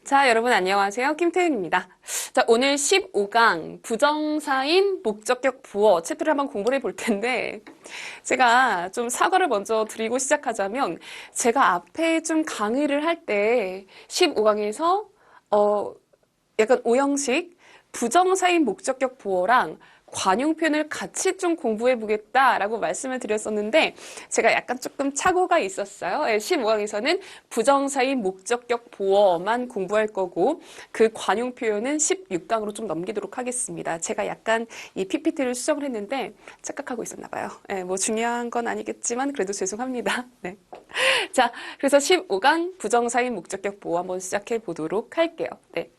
자, 여러분 안녕하세요. 김태윤입니다. 자, 오늘 15강 부정사인 목적격 부어 챕터를 한번 공부를 해볼 텐데 제가 좀 사과를 먼저 드리고 시작하자면 제가 앞에 좀 강의를 할 때 15강에서 약간 오형식 부정사인 목적격 부어랑 관용 표현을 같이 좀 공부해 보겠다라고 말씀을 드렸었는데 제가 약간 조금 착오가 있었어요. 15강에서는 부정사인 목적격 보어만 공부할 거고 그 관용 표현은 16강으로 좀 넘기도록 하겠습니다. 제가 약간 이 PPT를 수정을 했는데 착각하고 있었나 봐요. 뭐 중요한 건 아니겠지만 그래도 죄송합니다. 네. 자, 그래서 15강 부정사인 목적격 보어 한번 시작해 보도록 할게요. 네.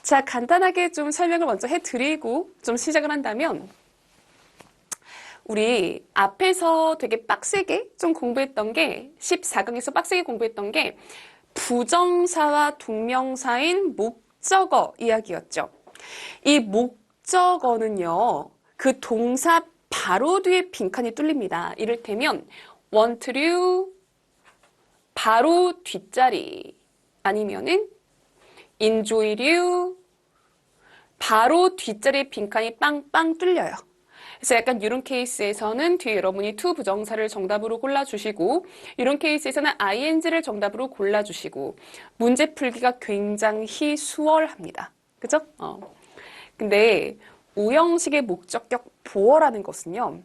자, 간단하게 좀 설명을 먼저 해드리고 좀 시작을 한다면 우리 앞에서 되게 빡세게 좀 공부했던 게 14강에서 빡세게 공부했던 게 부정사와 동명사인 목적어 이야기였죠. 이 목적어는요, 그 동사 바로 뒤에 빈칸이 뚫립니다. 이를테면 want to 바로 뒷자리 아니면은 enjoy you 바로 뒷자리에 빈칸이 빵빵 뚫려요. 그래서 약간 이런 케이스에서는 뒤에 여러분이 to 부정사를 정답으로 골라주시고 이런 케이스에서는 ing를 정답으로 골라주시고 문제 풀기가 굉장히 수월합니다. 그죠? 근데 오형식의 목적격 보어라는 것은요.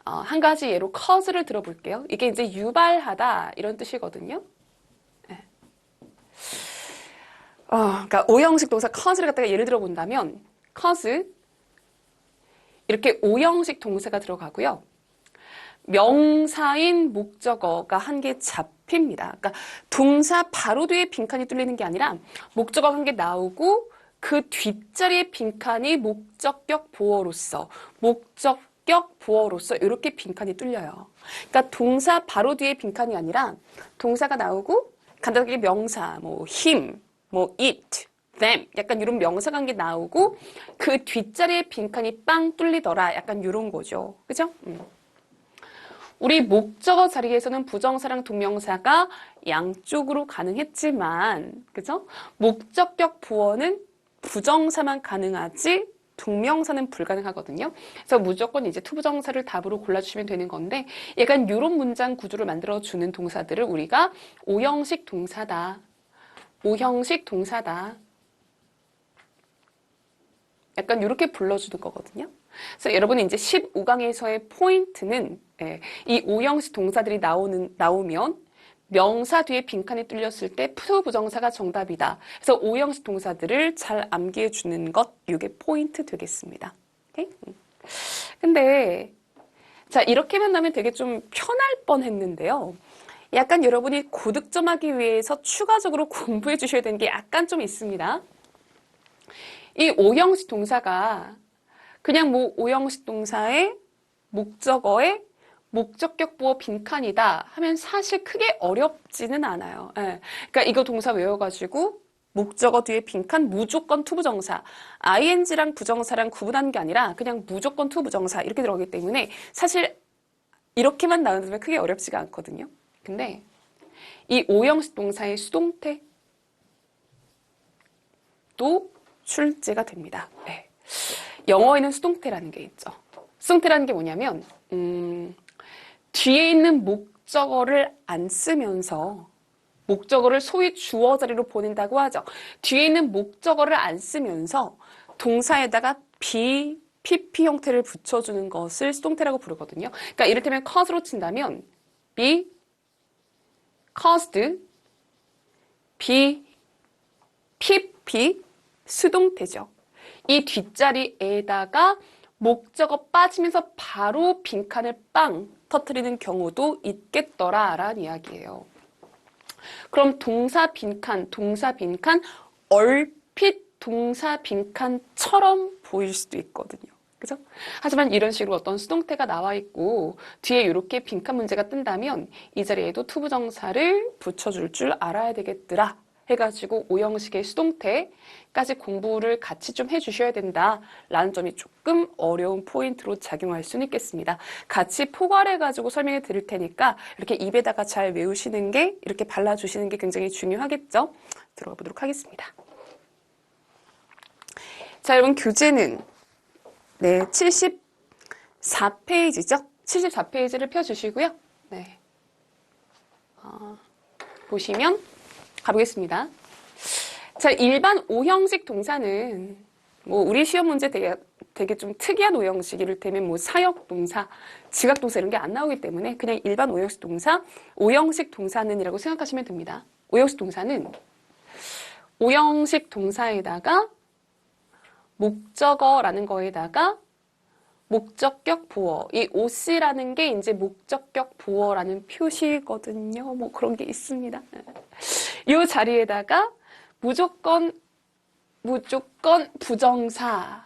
한 가지 예로 cause를 들어볼게요. 이게 이제 유발하다 이런 뜻이거든요. 그러니까 오형식 동사 cause를 갖다가 예를 들어 본다면 cause 이렇게 오형식 동사가 들어가고요. 명사인 목적어가 한 개 잡힙니다. 그러니까 동사 바로 뒤에 빈칸이 뚫리는 게 아니라 목적어가 한 개 나오고 그 뒷자리에 빈칸이 목적격 보어로서 이렇게 빈칸이 뚫려요. 그러니까 동사 바로 뒤에 빈칸이 아니라 동사가 나오고 간단하게 명사, 뭐 him, 뭐 it, them 약간 이런 명사 관계 나오고 그 뒷자리에 빈칸이 빵 뚫리더라 약간 이런 거죠. 그죠? 우리 목적어 자리에서는 부정사랑 동명사가 양쪽으로 가능했지만 그죠? 목적격 부어는 부정사만 가능하지 동명사는 불가능하거든요. 그래서 무조건 이제 투부정사를 답으로 골라주시면 되는 건데 약간 이런 문장 구조를 만들어주는 동사들을 우리가 오형식 동사다. 오형식 동사다. 약간 이렇게 불러주는 거거든요. 그래서 여러분이 이제 15강에서의 포인트는 이 오형식 동사들이 나오면 명사 뒤에 빈칸이 뚫렸을 때 부정사가 정답이다. 그래서 오형식 동사들을 잘 암기해 주는 것, 이게 포인트 되겠습니다. 오케이? 근데 자 이렇게만 나면 되게 좀 편할 뻔했는데요. 약간 여러분이 고득점하기 위해서 추가적으로 공부해 주셔야 되는 게 약간 좀 있습니다. 이 오형식 동사가 그냥 뭐 오형식 동사의 목적어에 목적격 보어 빈칸이다 하면 사실 크게 어렵지는 않아요. 그러니까 이거 동사 외워가지고 목적어 뒤에 빈칸 무조건 투부정사 ing랑 부정사랑 구분하는 게 아니라 그냥 무조건 투부정사 이렇게 들어가기 때문에 사실 이렇게만 나오면 크게 어렵지가 않거든요. 근데 이 오형식 동사의 수동태 또 출제가 됩니다. 영어에는 수동태라는 게 있죠. 수동태라는 게 뭐냐면 뒤에 있는 목적어를 안 쓰면서 목적어를 소위 주어 자리로 보낸다고 하죠. 뒤에 있는 목적어를 안 쓰면서 동사에다가 PP 형태를 붙여주는 것을 수동태라고 부르거든요. 그러니까 이를테면 cause로 친다면 be caused, be PP 수동태죠. 이 뒷자리에다가 목적어 빠지면서 바로 빈칸을 빵 터뜨리는 경우도 있겠더라라는 이야기예요. 그럼 동사 빈칸 얼핏 동사 빈칸처럼 보일 수도 있거든요. 그죠? 하지만 이런 식으로 어떤 수동태가 나와 있고 뒤에 이렇게 빈칸 문제가 뜬다면 이 자리에도 투부정사를 붙여줄 줄 알아야 되겠더라. 해가지고 오형식의 수동태까지 공부를 같이 좀 해주셔야 된다라는 점이 조금 어려운 포인트로 작용할 수는 있겠습니다. 같이 포괄해가지고 설명해 드릴 테니까 이렇게 입에다가 잘 외우시는 게, 이렇게 발라주시는 게 굉장히 중요하겠죠? 들어가 보도록 하겠습니다. 자, 여러분 교재는 74페이지죠? 74페이지를 펴주시고요. 네. 보시면 가보겠습니다. 자, 일반 오형식 동사는 우리 시험 문제 되게 좀 특이한 오형식, 이를테면 사역 동사, 지각 동사 이런 게 안 나오기 때문에 그냥 일반 오형식 동사, 오형식 동사는이라고 생각하시면 됩니다. 오형식 동사는 오형식 동사에다가 목적어라는 거에다가 목적격 보어, 이 OC라는 게 이제 목적격 보어라는 표시거든요. 그런 게 있습니다. 이 자리에다가 무조건 부정사,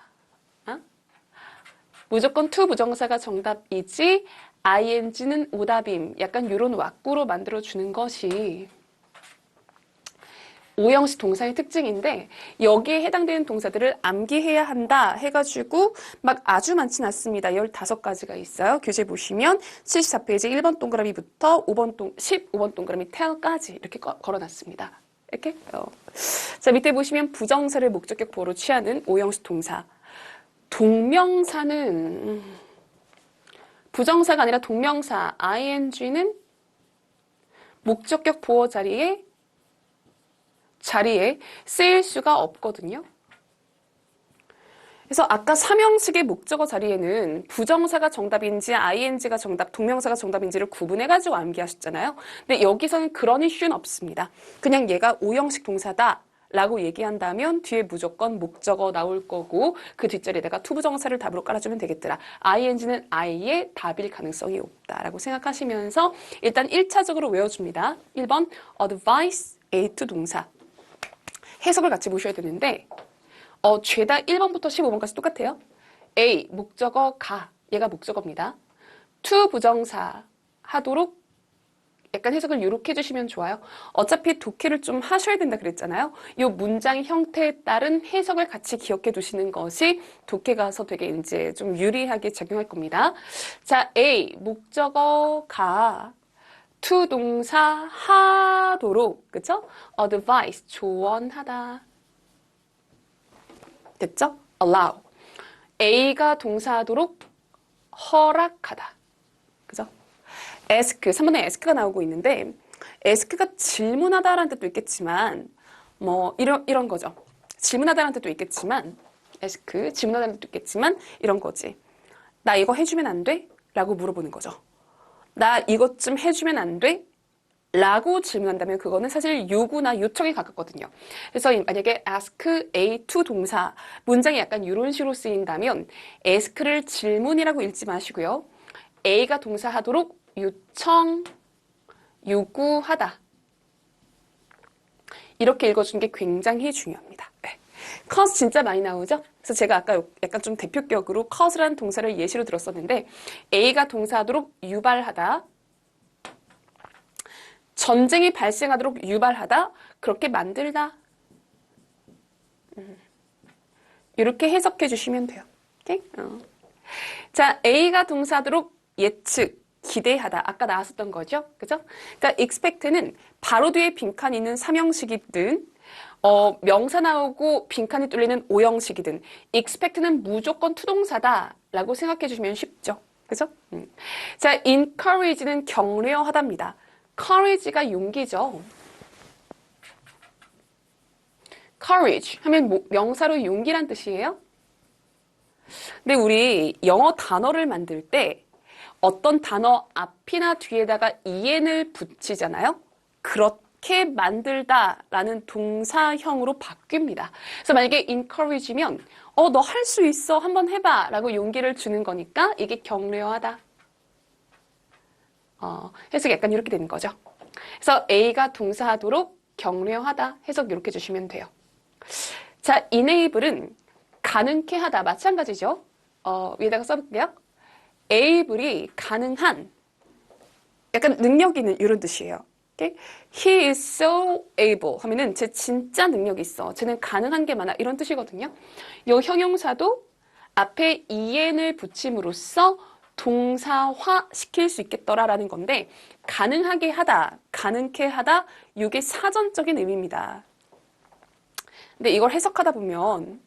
무조건 to 부정사가 정답이지 ing는 오답임, 약간 이런 왁구로 만들어주는 것이 오형식 동사의 특징인데, 여기에 해당되는 동사들을 암기해야 한다 해가지고 막 아주 많진 않습니다. 15가지가 있어요. 교재 보시면 74페이지 1번 동그라미부터 15번 동그라미 tell까지 이렇게 걸어놨습니다. 이렇게. 자, 밑에 보시면 부정사를 목적격 보어로 취하는 오형식 동사. 동명사는 부정사가 아니라 동명사 ing는 목적격 보어 자리에 쓰일 수가 없거든요. 그래서 아까 삼형식의 목적어 자리에는 부정사가 정답인지 ing가 정답, 동명사가 정답인지를 구분해가지고 암기하셨잖아요. 근데 여기서는 그런 이슈는 없습니다. 그냥 얘가 오형식 동사다 라고 얘기한다면 뒤에 무조건 목적어 나올 거고 그 뒷자리에다가 to 부정사를 답으로 깔아주면 되겠더라. ing는 I의 답일 가능성이 없다라고 생각하시면서 일단 1차적으로 외워줍니다. 1번 advice A2 동사. 해석을 같이 보셔야 되는데 죄다 1번부터 15번까지 똑같아요. A, 목적어 가, 얘가 목적어입니다. to 부정사 하도록 약간 해석을 이렇게 해주시면 좋아요. 어차피 독해를 좀 하셔야 된다 그랬잖아요. 이 문장 형태에 따른 해석을 같이 기억해 두시는 것이 독해 가서 되게 이제 좀 유리하게 작용할 겁니다. 자, A, 목적어 가, to 동사 하도록, 그쵸? advice, 조언하다. 됐죠? allow. A가 동사하도록 허락하다. 그죠? ask, 3번에 ask가 나오고 있는데 ask가 질문하다라는 뜻도 있겠지만 이런 거죠. 질문하다라는 뜻도 있겠지만 ask, 질문하다라는 뜻도 있겠지만 이런 거지. 나 이거 해주면 안 돼? 라고 물어보는 거죠. 나 이것 좀 해주면 안 돼? 라고 질문한다면 그거는 사실 요구나 요청에 가깝거든요. 그래서 만약에 ask A2 동사 문장이 약간 이런 식으로 쓰인다면 ask를 질문이라고 읽지 마시고요. A가 동사하도록 요청, 요구하다. 이렇게 읽어주는 게 굉장히 중요합니다. 네. cause 진짜 많이 나오죠? 그래서 제가 아까 약간 좀 대표격으로 cause라는 동사를 예시로 들었었는데 A가 동사하도록 유발하다, 전쟁이 발생하도록 유발하다, 그렇게 만들다. 이렇게 해석해 주시면 돼요. 오케이? 자, A가 동사하도록 예측, 기대하다. 아까 나왔었던 거죠? 그죠? 그러니까 expect는 바로 뒤에 빈칸이 있는 삼형식이든 명사 나오고 빈칸이 뚫리는 오형식이든 expect는 무조건 투동사다 라고 생각해 주시면 쉽죠. 그죠? 자, encourage는 격려하답니다. courage가 용기죠. courage 하면 명사로 용기란 뜻이에요. 근데 우리 영어 단어를 만들 때 어떤 단어 앞이나 뒤에다가 en을 붙이잖아요. 그렇게 만들다라는 동사형으로 바뀝니다. 그래서 만약에 encourage면 너 할 수 있어, 한번 해봐 라고 용기를 주는 거니까 이게 격려하다. 해석이 약간 이렇게 되는 거죠. 그래서 A가 동사하도록 격려하다. 해석 이렇게 주시면 돼요. 자, enable은 가능케 하다. 마찬가지죠. 위에다가 써볼게요. able이 가능한, 약간 능력 있는 이런 뜻이에요. Okay? He is so able 하면은 쟤 진짜 능력이 있어. 쟤는 가능한 게 많아. 이런 뜻이거든요. 요 형용사도 앞에 en을 붙임으로써 동사화 시킬 수 있겠더라라는 건데 가능하게 하다, 가능케 하다 이게 사전적인 의미입니다. 근데 이걸 해석하다 보면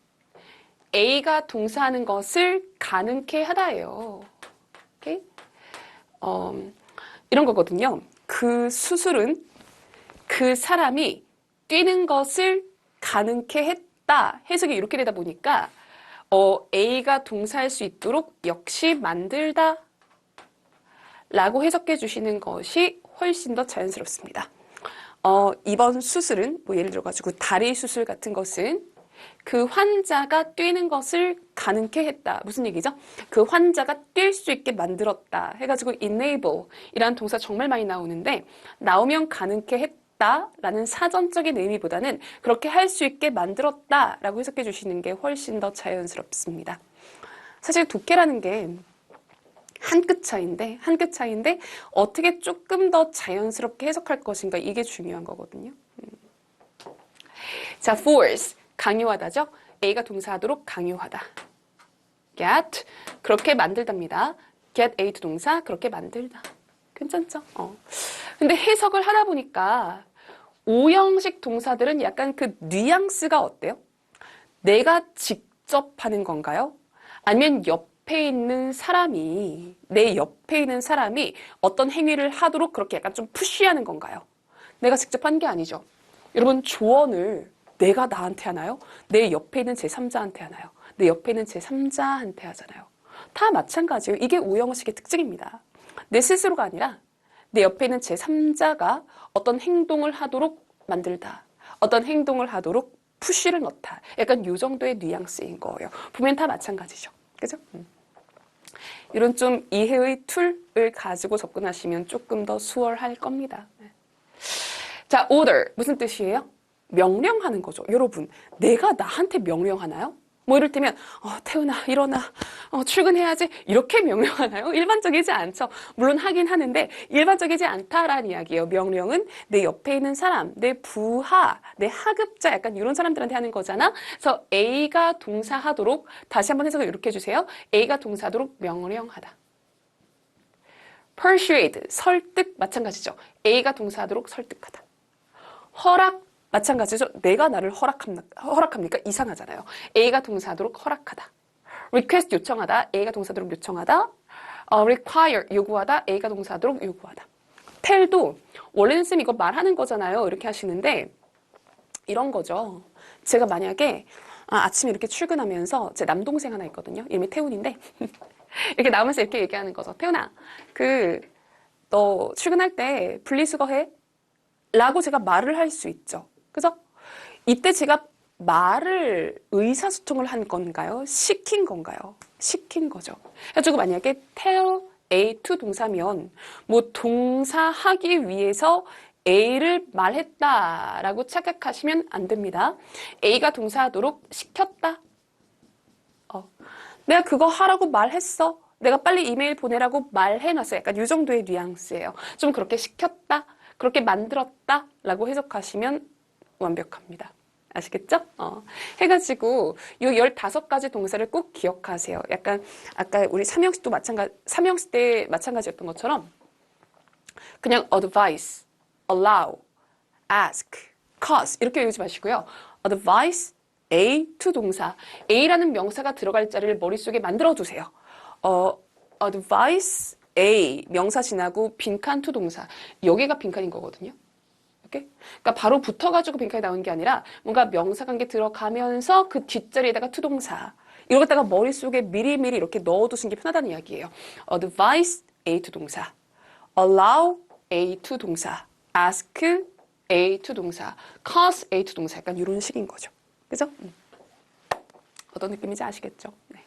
A가 동사하는 것을 가능케 하다예요. 오케이? 이런 거거든요. 그 수술은 그 사람이 뛰는 것을 가능케 했다. 해석이 이렇게 되다 보니까 A가 동사할 수 있도록 역시 만들다 라고 해석해 주시는 것이 훨씬 더 자연스럽습니다. 이번 수술은 뭐 예를 들어가지고 다리 수술 같은 것은 그 환자가 뛰는 것을 가능케 했다. 무슨 얘기죠? 그 환자가 뛸 수 있게 만들었다. 해가지고 enable 이라는 동사 정말 많이 나오는데 나오면 가능케 했다라는 사전적인 의미보다는 그렇게 할 수 있게 만들었다라고 해석해 주시는 게 훨씬 더 자연스럽습니다. 사실 독해라는 게 한 끗 차이인데 어떻게 조금 더 자연스럽게 해석할 것인가 이게 중요한 거거든요. 자, force 강요하다죠. A가 동사하도록 강요하다. get 그렇게 만들답니다. get A to 동사 그렇게 만들다. 괜찮죠? 근데 해석을 하다 보니까 오형식 동사들은 약간 그 뉘앙스가 어때요? 내가 직접 하는 건가요? 아니면 옆에 있는 사람이 내 옆에 있는 사람이 어떤 행위를 하도록 그렇게 약간 좀 푸시하는 건가요? 내가 직접 한 게 아니죠. 여러분 조언을 내가 나한테 하나요? 내 옆에 있는 제3자한테 하나요? 내 옆에 있는 제3자한테 하잖아요. 다 마찬가지예요. 이게 오형식의 특징입니다. 내 스스로가 아니라 내 옆에 있는 제3자가 어떤 행동을 하도록 만들다. 어떤 행동을 하도록 푸시를 넣다. 약간 이 정도의 뉘앙스인 거예요. 보면 다 마찬가지죠. 그죠? 이런 좀 이해의 툴을 가지고 접근하시면 조금 더 수월할 겁니다. 자, order 무슨 뜻이에요? 명령하는 거죠. 여러분, 내가 나한테 명령하나요? 뭐 이를테면 태훈아 일어나 출근해야지 이렇게 명령하나요? 일반적이지 않죠. 물론 하긴 하는데 일반적이지 않다라는 이야기예요. 명령은 내 옆에 있는 사람, 내 부하, 내 하급자 약간 이런 사람들한테 하는 거잖아. 그래서 A가 동사하도록 다시 한번 해석을 이렇게 해주세요. A가 동사하도록 명령하다. persuade 설득 마찬가지죠. A가 동사하도록 설득하다. 허락 마찬가지죠. 내가 나를 허락합니까? 이상하잖아요. A가 동사하도록 허락하다. request 요청하다. A가 동사하도록 요청하다. require 요구하다. A가 동사하도록 요구하다. tell도 원래는 쌤 이거 말하는 거잖아요. 이렇게 하시는데 이런 거죠. 제가 만약에 아침에 이렇게 출근하면서 제 남동생 하나 있거든요. 이름이 태훈인데 이렇게 나오면서 이렇게 얘기하는 거죠. 태훈아, 너 출근할 때 분리수거해? 라고 제가 말을 할 수 있죠. 그죠? 이때 제가 말을 의사소통을 한 건가요? 시킨 건가요? 시킨 거죠. 그래가지고 만약에 tell A to 동사면 뭐 동사하기 위해서 A를 말했다라고 착각하시면 안 됩니다. A가 동사하도록 시켰다. 내가 그거 하라고 말했어. 내가 빨리 이메일 보내라고 말해놨어. 약간 이 정도의 뉘앙스예요. 좀 그렇게 시켰다. 그렇게 만들었다. 라고 해석하시면 완벽합니다. 아시겠죠? 해가지고 이 15가지 동사를 꼭 기억하세요. 약간 아까 우리 삼형식 때 마찬가지였던 것처럼 그냥 advise, allow, ask, cause 이렇게 외우지 마시고요. advise, A to 동사. A라는 명사가 들어갈 자리를 머릿속에 만들어 두세요. advise, A 명사 지나고 빈칸 to 동사. 여기가 빈칸인 거거든요. 오케이? 그러니까 바로 붙어가지고 빈칸이 나오는 게 아니라 뭔가 명사 관계 들어가면서 그 뒷자리에다가 to 동사. 이걸 갖다가 머릿속에 미리미리 이렇게 넣어두시는 게 편하다는 이야기예요. advise, A to 동사. allow, A to 동사. ask, A to 동사. cause, A to 동사. 약간 이런 식인 거죠. 그죠? 어떤 느낌인지 아시겠죠? 네.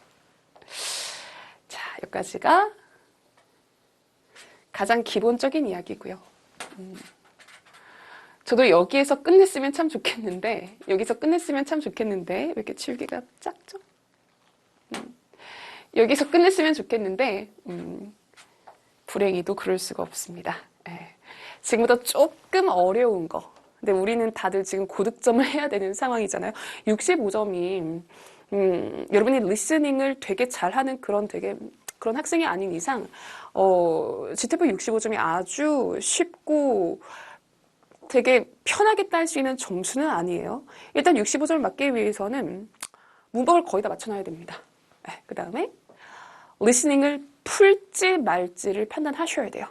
자, 여기까지가 가장 기본적인 이야기고요. 저도 여기에서 끝냈으면 참 좋겠는데 왜 이렇게 줄기가 작죠? 여기서 끝냈으면 좋겠는데 불행히도 그럴 수가 없습니다. 네. 지금부터 조금 어려운 거. 근데 우리는 다들 지금 고득점을 해야 되는 상황이잖아요. 65점이 여러분이 리스닝을 되게 잘하는 그런 학생이 아닌 이상 GTF 65점이 아주 쉽고 되게 편하게 딸 수 있는 점수는 아니에요. 일단 65점을 맞기 위해서는 문법을 거의 다 맞춰놔야 됩니다. 그 다음에 리스닝을 풀지 말지를 판단하셔야 돼요.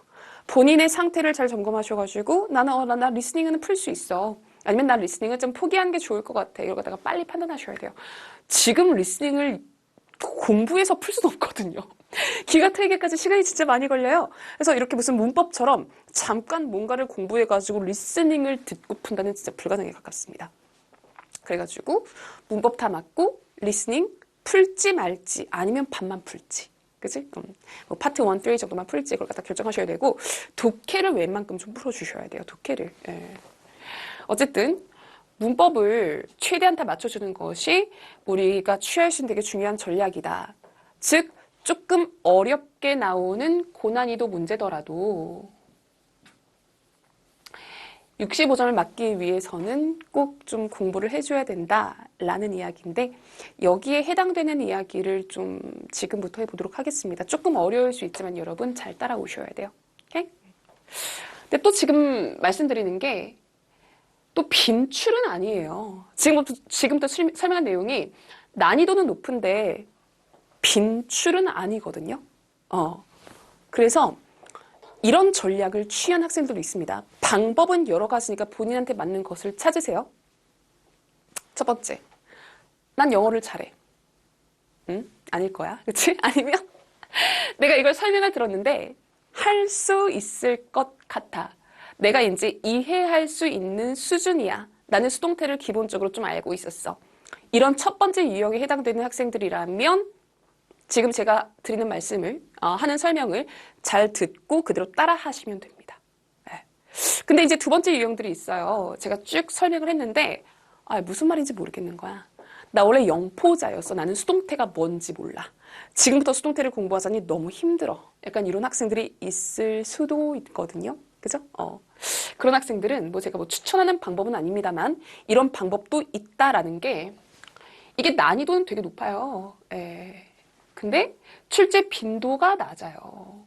본인의 상태를 잘 점검하셔가지고 나 리스닝은 풀 수 있어. 아니면 나 리스닝은 좀 포기하는 게 좋을 것 같아. 이걸 갖다가 빨리 판단하셔야 돼요. 지금 리스닝을 공부해서 풀 수는 없거든요. 기가 트이기까지 시간이 진짜 많이 걸려요. 그래서 이렇게 무슨 문법처럼 잠깐 뭔가를 공부해가지고 리스닝을 듣고 푼다는 진짜 불가능에 가깝습니다. 그래가지고 문법 다 맞고 리스닝 풀지 말지 아니면 반만 풀지. 그치? 뭐 파트 1, 3 정도만 풀지 그걸 갖다 결정하셔야 되고 독해를 웬만큼 좀 풀어주셔야 돼요. 독해를. 예. 어쨌든 문법을 최대한 다 맞춰주는 것이 우리가 취할 수 있는 되게 중요한 전략이다. 즉 조금 어렵게 나오는 고난이도 문제더라도 65점을 맞기 위해서는 꼭 좀 공부를 해줘야 된다라는 이야기인데 여기에 해당되는 이야기를 좀 지금부터 해보도록 하겠습니다. 조금 어려울 수 있지만 여러분 잘 따라오셔야 돼요. 오케이? 근데 또 지금 말씀드리는 게 또 빈출은 아니에요. 지금부터 설명한 내용이 난이도는 높은데 빈출은 아니거든요. 그래서 이런 전략을 취한 학생들도 있습니다. 방법은 여러 가지니까 본인한테 맞는 것을 찾으세요. 첫 번째, 난 영어를 잘해. 응? 아닐 거야. 그치? 아니면 내가 이걸 설명을 들었는데 할 수 있을 것 같아. 내가 이제 이해할 수 있는 수준이야. 나는 수동태를 기본적으로 좀 알고 있었어. 이런 첫 번째 유형에 해당되는 학생들이라면 지금 제가 드리는 말씀을 하는 설명을 잘 듣고 그대로 따라 하시면 됩니다. 네. 근데 이제 두 번째 유형들이 있어요. 제가 쭉 설명을 했는데 무슨 말인지 모르겠는 거야. 나 원래 영포자였어. 나는 수동태가 뭔지 몰라. 지금부터 수동태를 공부하자니 너무 힘들어. 약간 이런 학생들이 있을 수도 있거든요. 그죠? 그런 학생들은 제가 추천하는 방법은 아닙니다만 이런 방법도 있다라는 게 이게 난이도는 되게 높아요. 근데 출제 빈도가 낮아요.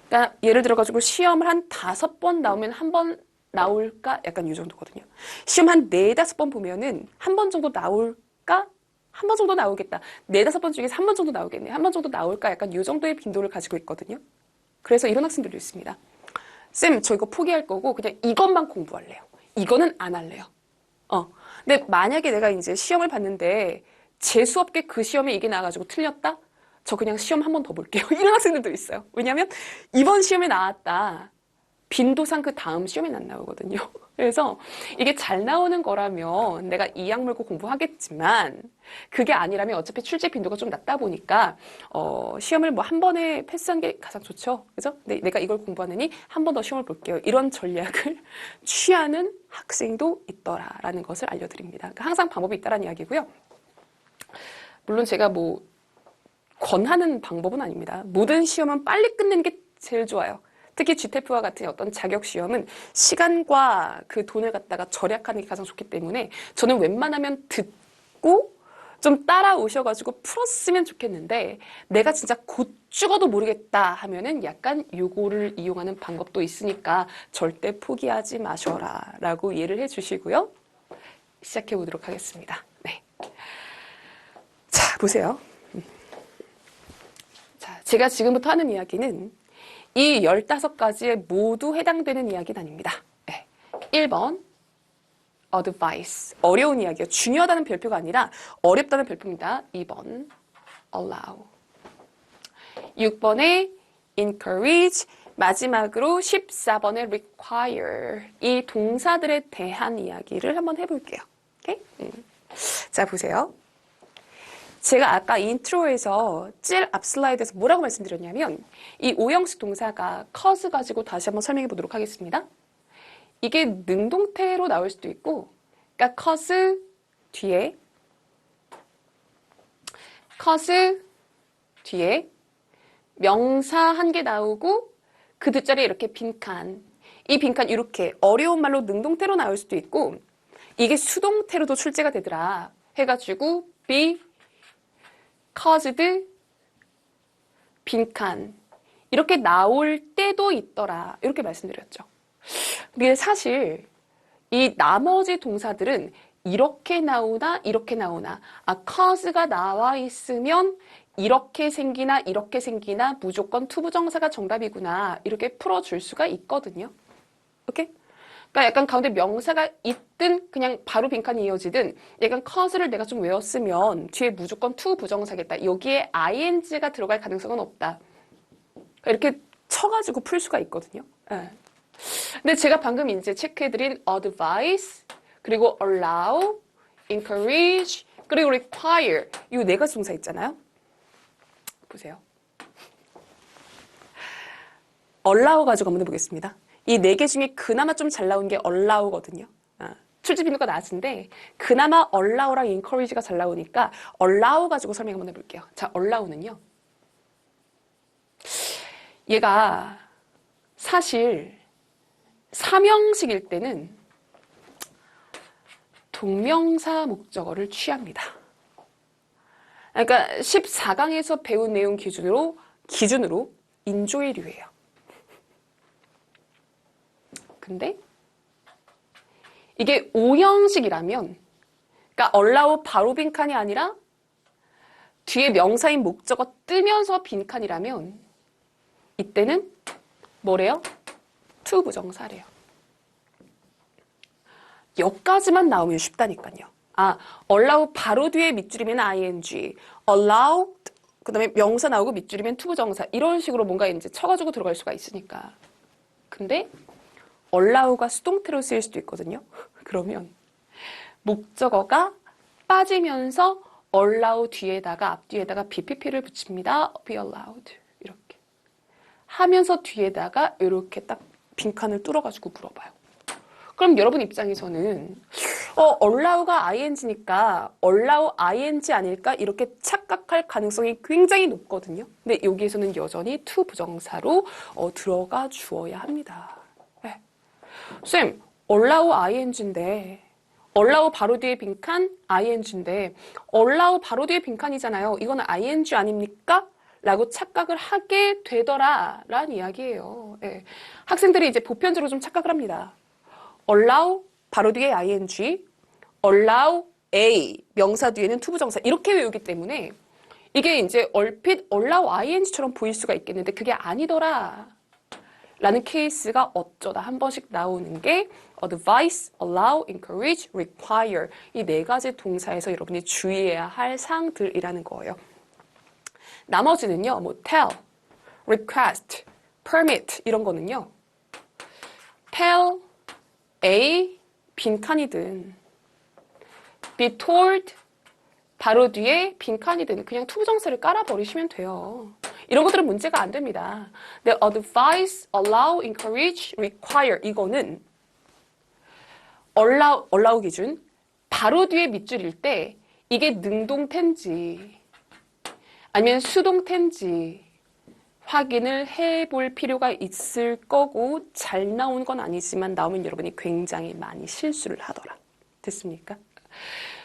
그러니까 예를 들어가지고 시험을 한 5번 나오면 한 번 나올까? 약간 이 정도거든요. 시험 한 4, 5번 보면은 한 번 정도 나올까? 한 번 정도 나오겠다. 4, 5번 중에서 한 번 정도 나오겠네. 한 번 정도 나올까? 약간 이 정도의 빈도를 가지고 있거든요. 그래서 이런 학생들도 있습니다. 쌤, 저 이거 포기할 거고 그냥 이것만 공부할래요. 이거는 안 할래요. 근데 만약에 내가 이제 시험을 봤는데 재수 없게 그 시험에 이게 나와가지고 틀렸다? 저 그냥 시험 한 번 더 볼게요. 이런 학생들도 있어요. 왜냐면 이번 시험에 나왔다. 빈도상 그 다음 시험에는 안 나오거든요. 그래서 이게 잘 나오는 거라면 내가 이 약물고 공부하겠지만 그게 아니라면 어차피 출제 빈도가 좀 낮다 보니까 시험을 한 번에 패스한 게 가장 좋죠. 그죠? 근데 내가 이걸 공부하느니 한 번 더 시험을 볼게요. 이런 전략을 취하는 학생도 있더라라는 것을 알려드립니다. 그러니까 항상 방법이 있다라는 이야기고요. 물론 제가 권하는 방법은 아닙니다. 모든 시험은 빨리 끝내는 게 제일 좋아요. 특히 GTF와 같은 어떤 자격 시험은 시간과 그 돈을 갖다가 절약하는 게 가장 좋기 때문에 저는 웬만하면 듣고 좀 따라오셔가지고 풀었으면 좋겠는데 내가 진짜 곧 죽어도 모르겠다 하면은 약간 요거를 이용하는 방법도 있으니까 절대 포기하지 마셔라 라고 이해를 해주시고요. 시작해 보도록 하겠습니다. 네. 자, 보세요. 자, 제가 지금부터 하는 이야기는 이 15가지에 모두 해당되는 이야기는 아닙니다. 네. 1번 advice, 어려운 이야기요. 중요하다는 별표가 아니라 어렵다는 별표입니다. 2번 allow, 6번에 encourage, 마지막으로 14번에 require, 이 동사들에 대한 이야기를 한번 해볼게요. 오케이? 자, 보세요. 제가 아까 인트로에서 제일 앞 슬라이드에서 뭐라고 말씀드렸냐면 이 오형식 동사가 cause 가지고 다시 한번 설명해 보도록 하겠습니다. 이게 능동태로 나올 수도 있고 그러니까 cause 뒤에 명사 한 개 나오고 그 뒷자리에 이렇게 빈칸. 이 빈칸 이렇게 어려운 말로 능동태로 나올 수도 있고 이게 수동태로도 출제가 되더라. 해가지고 be caused 빈칸 이렇게 나올 때도 있더라. 이렇게 말씀드렸죠. 근데 사실 이 나머지 동사들은 이렇게 나오나 이렇게 나오나 cause가 나와 있으면 이렇게 생기나 무조건 투부정사가 정답이구나 이렇게 풀어줄 수가 있거든요. 오케이? 그러니까 약간 가운데 명사가 있든 그냥 바로 빈칸이 이어지든 약간 cause를 내가 좀 외웠으면 뒤에 무조건 투부정사겠다. 여기에 ing가 들어갈 가능성은 없다. 이렇게 쳐가지고 풀 수가 있거든요. 네. 근데 제가 방금 이제 체크해드린 advise, 그리고 allow, encourage, 그리고 require 이 네 가지 동사 있잖아요. 보세요. allow 가지고 한번 해보겠습니다. 이 네 개 중에 그나마 좀 잘 나온 게 allow거든요. 출제 빈도가 낮은데 그나마 allow랑 encourage가 잘 나오니까 allow 가지고 설명 한번 해볼게요. 자, allow는요. 얘가 사실 삼형식일 때는 동명사 목적어를 취합니다. 그러니까 14강에서 배운 내용 기준으로 인조이류예요. 근데 이게 오형식이라면 그러니까 allow 바로 빈칸이 아니라 뒤에 명사인 목적어 뜨면서 빈칸이라면 이때는 뭐래요? to 부정사래요. 여기까지만 나오면 쉽다니까요. allow 바로 뒤에 밑줄이면 ing, allow 그 다음에 명사 나오고 밑줄이면 to 부정사 이런 식으로 뭔가 이제 쳐가지고 들어갈 수가 있으니까. 근데 allow가 수동태로 쓰일 수도 있거든요. 그러면 목적어가 빠지면서 allow 뒤에다가 앞뒤에다가 BPP를 붙입니다. be allowed 이렇게 하면서 뒤에다가 이렇게 딱 빈칸을 뚫어가지고 물어봐요. 그럼 여러분 입장에서는 allow가 ing니까 allow ing 아닐까 이렇게 착각할 가능성이 굉장히 높거든요. 근데 여기에서는 여전히 to 부정사로 들어가 주어야 합니다. 네. 쌤, allow ing인데 allow 바로 뒤에 빈칸 ing인데 allow 바로 뒤에 빈칸이잖아요. 이거는 ing 아닙니까? 라고 착각을 하게 되더라 라는 이야기예요. 네. 학생들이 이제 보편적으로 좀 착각을 합니다. allow 바로 뒤에 ing, allow a 명사 뒤에는 투부정사 이렇게 외우기 때문에 이게 이제 얼핏 allow ing처럼 보일 수가 있겠는데 그게 아니더라 라는 케이스가 어쩌다 한 번씩 나오는 게 advise, allow, encourage, require 이 네 가지 동사에서 여러분이 주의해야 할 사항들이라는 거예요. 나머지는요, 뭐 tell, request, permit 이런 거는요. tell, A, 빈칸이든 be told, 바로 뒤에 빈칸이든 그냥 투부정사를 깔아버리시면 돼요. 이런 것들은 문제가 안 됩니다. 근데 advise, allow, encourage, require 이거는 allow 기준 바로 뒤에 밑줄일 때 이게 능동태인지 아니면 수동태인지 확인을 해볼 필요가 있을 거고 잘 나온 건 아니지만 나오면 여러분이 굉장히 많이 실수를 하더라. 됐습니까?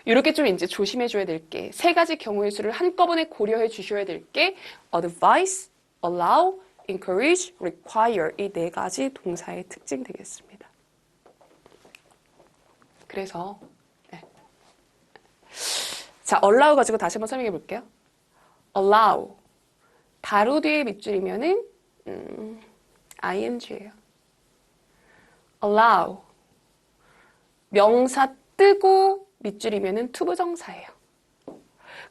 이렇게 좀 이제 조심해 줘야 될 게 세 가지 경우의 수를 한꺼번에 고려해 주셔야 될 게 advise, allow, encourage, require 이 네 가지 동사의 특징 되겠습니다. 그래서 네. 자, allow 가지고 다시 한번 설명해 볼게요. allow 바로 뒤에 밑줄이면은 ing예요. allow 명사 뜨고 밑줄이면은 투부정사예요.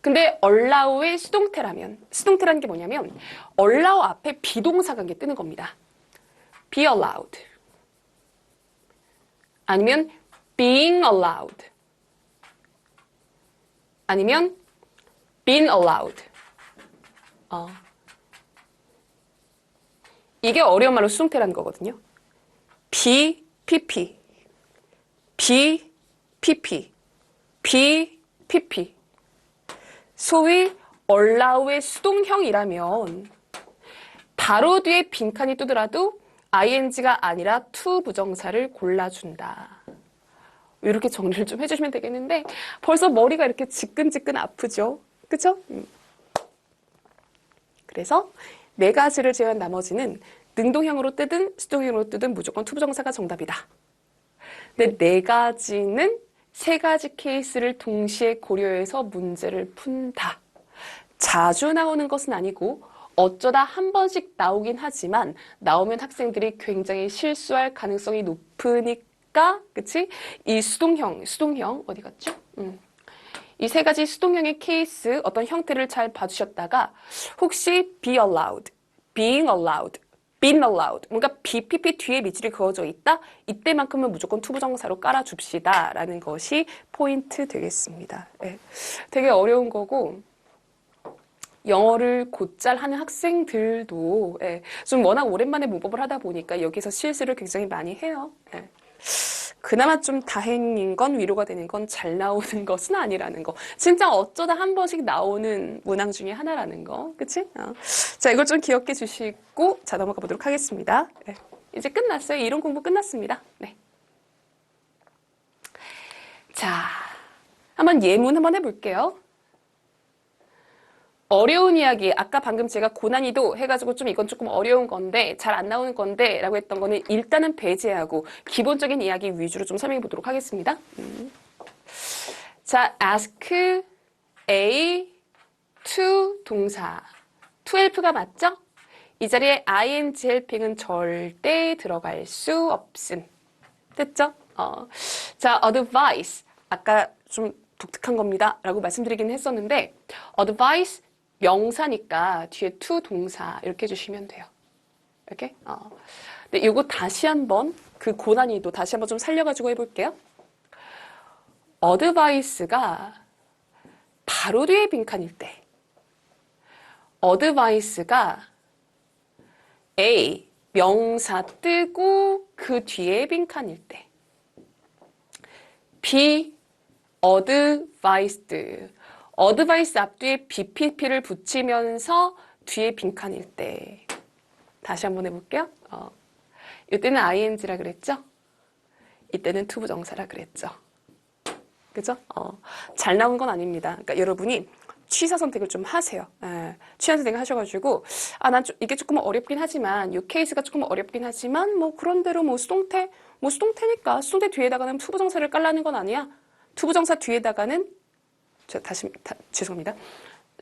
근데 allow의 수동태라는 게 뭐냐면 allow 앞에 비동사가 한 게 뜨는 겁니다. be allowed 아니면 being allowed 아니면 been allowed 이게 어려운 말로 수동태라는 거거든요. BPP, BPP, BPP. 소위 allow의 수동형이라면 바로 뒤에 빈칸이 뜨더라도 ing가 아니라 to 부정사를 골라준다. 이렇게 정리를 좀 해주시면 되겠는데 벌써 머리가 이렇게 지끈지끈 아프죠? 그쵸? 그래서 네 가지를 제외한 나머지는 능동형으로 뜨든 수동형으로 뜨든 무조건 to 부정사가 정답이다. 근데 네 가지는 세 가지 케이스를 동시에 고려해서 문제를 푼다. 자주 나오는 것은 아니고 어쩌다 한 번씩 나오긴 하지만 나오면 학생들이 굉장히 실수할 가능성이 높으니까 그치? 이 수동형 어디 갔죠? 이 세 가지 수동형의 케이스 어떤 형태를 잘 봐주셨다가 혹시 be allowed, being allowed, been allowed 뭔가 BPP 뒤에 밑줄이 그어져 있다? 이때만큼은 무조건 투부정사로 깔아줍시다 라는 것이 포인트 되겠습니다. 네. 되게 어려운 거고 영어를 곧잘 하는 학생들도 예, 좀 워낙 오랜만에 문법을 하다 보니까 여기서 실수를 굉장히 많이 해요. 예. 그나마 좀 다행인 건 위로가 되는 건 잘 나오는 것은 아니라는 거. 진짜 어쩌다 한 번씩 나오는 문항 중에 하나라는 거. 그치? 자, 이걸 좀 기억해 주시고 자, 넘어가 보도록 하겠습니다. 예. 이제 끝났어요. 이론 공부 끝났습니다. 네. 자, 한번 예문 한번 해볼게요. 어려운 이야기, 아까 방금 제가 고난이도 해가지고 좀 이건 조금 어려운 건데 잘 안 나오는 건데 라고 했던 거는 일단은 배제하고 기본적인 이야기 위주로 좀 설명해 보도록 하겠습니다. 자, ask A to 동사 to help가 맞죠? 이 자리에 ing helping은 절대 들어갈 수 없음. 됐죠? 자, advice 아까 좀 독특한 겁니다 라고 말씀드리긴 했었는데 advice 명사니까 뒤에 to 동사 이렇게 해주시면 돼요. 이렇게? 근데 이거 다시 한번 그 고난이도 다시 한번 좀 살려가지고 해볼게요. advice가 바로 뒤에 빈칸일 때 advice가 A 명사 뜨고 그 뒤에 빈칸일 때 B advised advice 앞뒤에 BPP를 붙이면서 뒤에 빈칸일 때 다시 한번 해볼게요. 이때는 ing라 그랬죠? 이때는 to 부정사라 그랬죠? 그죠? 잘 나온 건 아닙니다. 그러니까 여러분이 취사 선택을 좀 하세요. 취사 선택을 하셔가지고 난 이게 조금 어렵긴 하지만 이 케이스가 조금 어렵긴 하지만 뭐 그런대로 수동태니까 수동태 뒤에다가는 to 부정사를 깔라는 건 아니야. to 부정사 뒤에다가는 죄송합니다.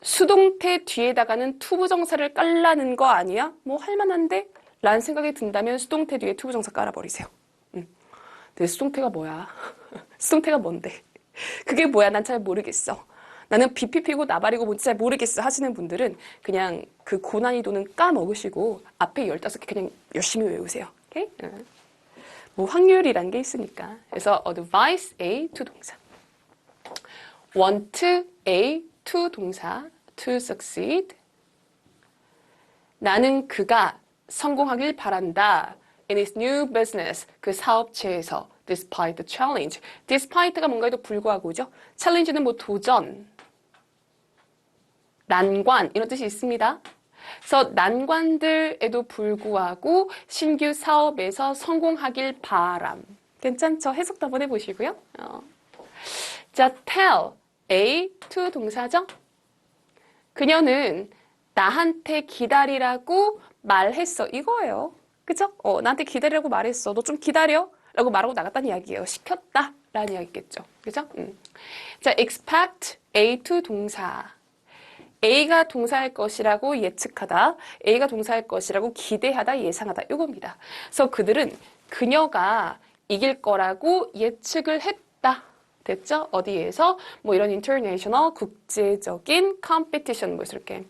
수동태 뒤에다가는 to 부정사를 깔라는 거 아니야? 뭐 할만한데? 라는 생각이 든다면 수동태 뒤에 to 부정사 깔아버리세요. 근데 수동태가 뭐야? 수동태가 뭔데? 그게 뭐야? 난 잘 모르겠어. 나는 BPP고 나발이고 뭔지 잘 모르겠어 하시는 분들은 그냥 그 고난이도는 까먹으시고 앞에 15개 그냥 열심히 외우세요. 오케이? 뭐 확률이란 게 있으니까. 그래서 advise A to 동사. want A to 동사 to succeed. 나는 그가 성공하길 바란다. in his new business 그 사업체에서 despite the challenge. despite가 뭔가에도 불구하고죠. challenge는 뭐 도전, 난관 이런 뜻이 있습니다. 그래서 난관들에도 불구하고 신규 사업에서 성공하길 바람. 괜찮죠? 해석도 한번 해보시고요. 자, tell A to 동사죠. 그녀는 나한테 기다리라고 말했어. 이거예요. 그죠? 나한테 기다리라고 말했어. 너 좀 기다려. 라고 말하고 나갔다는 이야기예요. 시켰다. 라는 이야기겠죠. 그죠? 자, expect A to 동사. A가 동사할 것이라고 예측하다. A가 동사할 것이라고 기대하다, 예상하다. 이겁니다. 그래서 그들은 그녀가 이길 거라고 예측을 했다. 됐죠? 어디에서? 뭐 이런 international, 국제적인 competition, 뭐 이렇게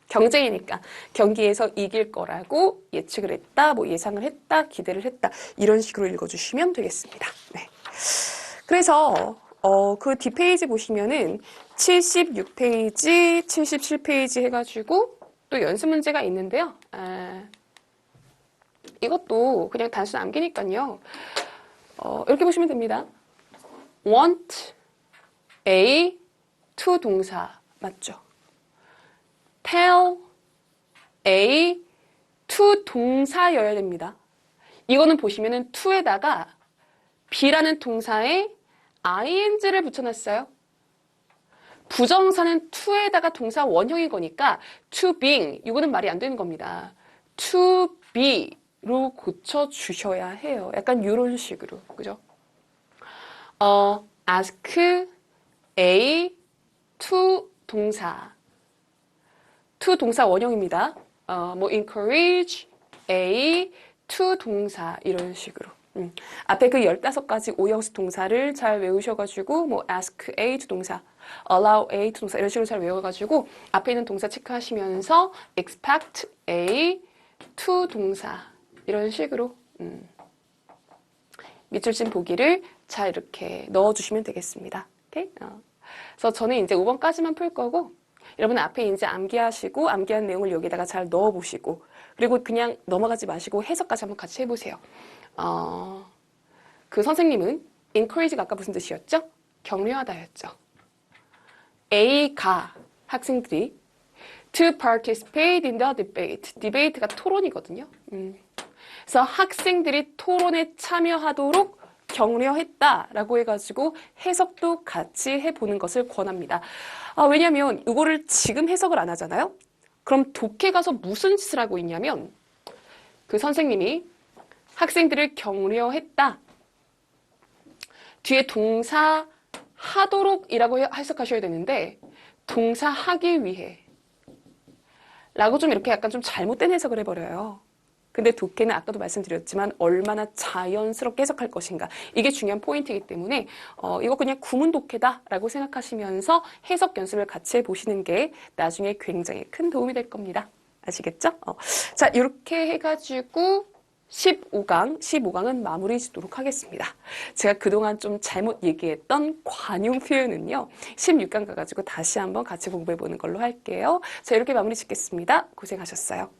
경쟁이니까 경기에서 이길 거라고 예측을 했다, 뭐 예상을 했다, 기대를 했다 이런 식으로 읽어주시면 되겠습니다. 네. 그래서 그 뒷페이지 보시면은 76페이지, 77페이지 해가지고 또 연습 문제가 있는데요. 이것도 그냥 단순 암기니까요. 이렇게 보시면 됩니다. want A to 동사 맞죠? tell A, to 동사여야 됩니다. 이거는 보시면은 to에다가 be라는 동사에 ing를 붙여놨어요. 부정사는 to에다가 동사 원형인 거니까 to being, 이거는 말이 안 되는 겁니다. to be로 고쳐주셔야 해요. 약간 이런 식으로, 그죠? ask A to 동사. to 동사 원형입니다. 뭐 encourage A to 동사 이런 식으로. 앞에 그 15가지 오형식 동사를 잘 외우셔가지고 뭐 ask A to 동사, allow A to 동사 이런 식으로 잘 외워가지고 앞에 있는 동사 체크하시면서 expect A to 동사 이런 식으로 밑줄 친 보기를 잘 이렇게 넣어주시면 되겠습니다. 오케이? 그래서 저는 이제 5번까지만 풀 거고 여러분 앞에 이제 암기하시고 암기한 내용을 여기다가 잘 넣어보시고 그리고 그냥 넘어가지 마시고 해석까지 한번 같이 해보세요. 그 선생님은 encourage가 아까 무슨 뜻이었죠? 격려하다였죠. A가 학생들이 to participate in the debate. debate가 토론이거든요. 그래서 학생들이 토론에 참여하도록 격려했다라고 해가지고 해석도 같이 해보는 것을 권합니다. 왜냐면 이거를 지금 해석을 안 하잖아요. 그럼 독해 가서 무슨 짓을 하고 있냐면 그 선생님이 학생들을 격려했다. 뒤에 동사 하도록이라고 해석하셔야 되는데 동사 하기 위해 라고 좀 이렇게 약간 좀 잘못된 해석을 해버려요. 근데 독해는 아까도 말씀드렸지만 얼마나 자연스럽게 해석할 것인가 이게 중요한 포인트이기 때문에 이거 그냥 구문 독해다라고 생각하시면서 해석 연습을 같이 해보시는 게 나중에 굉장히 큰 도움이 될 겁니다. 아시겠죠? 자, 이렇게 해가지고 15강은 마무리 짓도록 하겠습니다. 제가 그동안 좀 잘못 얘기했던 관용 표현은요. 16강 가가지고 다시 한번 같이 공부해보는 걸로 할게요. 자, 이렇게 마무리 짓겠습니다. 고생하셨어요.